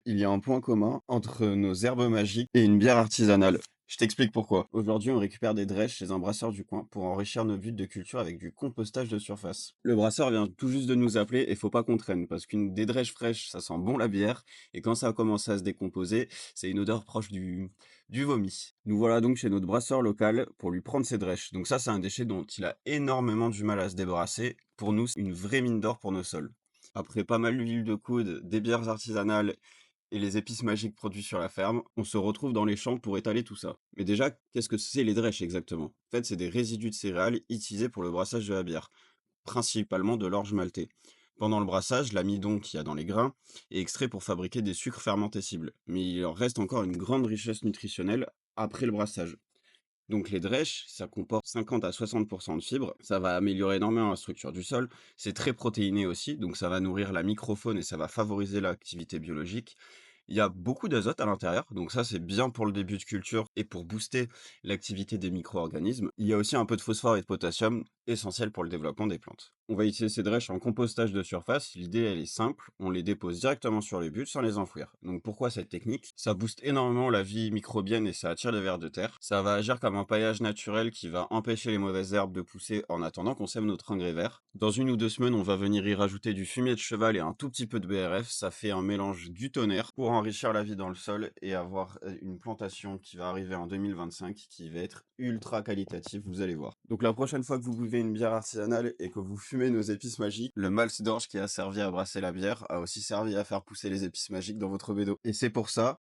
il y a un point commun entre nos herbes magiques et une bière artisanale. Je t'explique pourquoi. Aujourd'hui, on récupère des drèches chez un brasseur du coin pour enrichir nos buts de culture avec du compostage de surface. Le brasseur vient tout juste de nous appeler et faut pas qu'on traîne parce qu'une des drèches fraîches, ça sent bon la bière et quand ça a commencé à se décomposer, c'est une odeur proche du vomi. Nous voilà donc chez notre brasseur local pour lui prendre ses drèches. Donc ça, c'est un déchet dont il a énormément du mal à se débarrasser. Pour nous, c'est une vraie mine d'or pour nos sols. Après pas mal d'huile de coude, des bières artisanales et les épices magiques produits sur la ferme, on se retrouve dans les champs pour étaler tout ça. Mais déjà, qu'est-ce que c'est les drèches exactement? En fait, c'est des résidus de céréales utilisés pour le brassage de la bière, principalement de l'orge maltais. Pendant le brassage, l'amidon qu'il y a dans les grains est extrait pour fabriquer des sucres fermentescibles, mais il en reste encore une grande richesse nutritionnelle après le brassage. Donc les drèches, ça comporte 50 à 60 de fibres, ça va améliorer énormément la structure du sol, c'est très protéiné aussi, donc ça va nourrir la microfaune et ça va favoriser l'activité biologique. Il y a beaucoup d'azote à l'intérieur, donc ça c'est bien pour le début de culture et pour booster l'activité des micro-organismes. Il y a aussi un peu de phosphore et de potassium, essentiel pour le développement des plantes. On va utiliser ces drèches en compostage de surface, l'idée elle est simple, on les dépose directement sur les bulles sans les enfouir. Donc pourquoi cette technique? Ça booste énormément la vie microbienne et ça attire les vers de terre. Ça va agir comme un paillage naturel qui va empêcher les mauvaises herbes de pousser en attendant qu'on sème notre engrais vert. Dans 1 ou 2 semaines, on va venir y rajouter du fumier de cheval et un tout petit peu de BRF, ça fait un mélange du tonnerre pour enrichir la vie dans le sol et avoir une plantation qui va arriver en 2025 qui va être ultra qualitative, vous allez voir. Donc la prochaine fois que vous buvez une bière artisanale et que vous fumez nos épices magiques, le malt d'orge qui a servi à brasser la bière a aussi servi à faire pousser les épices magiques dans votre bédo. Et c'est pour ça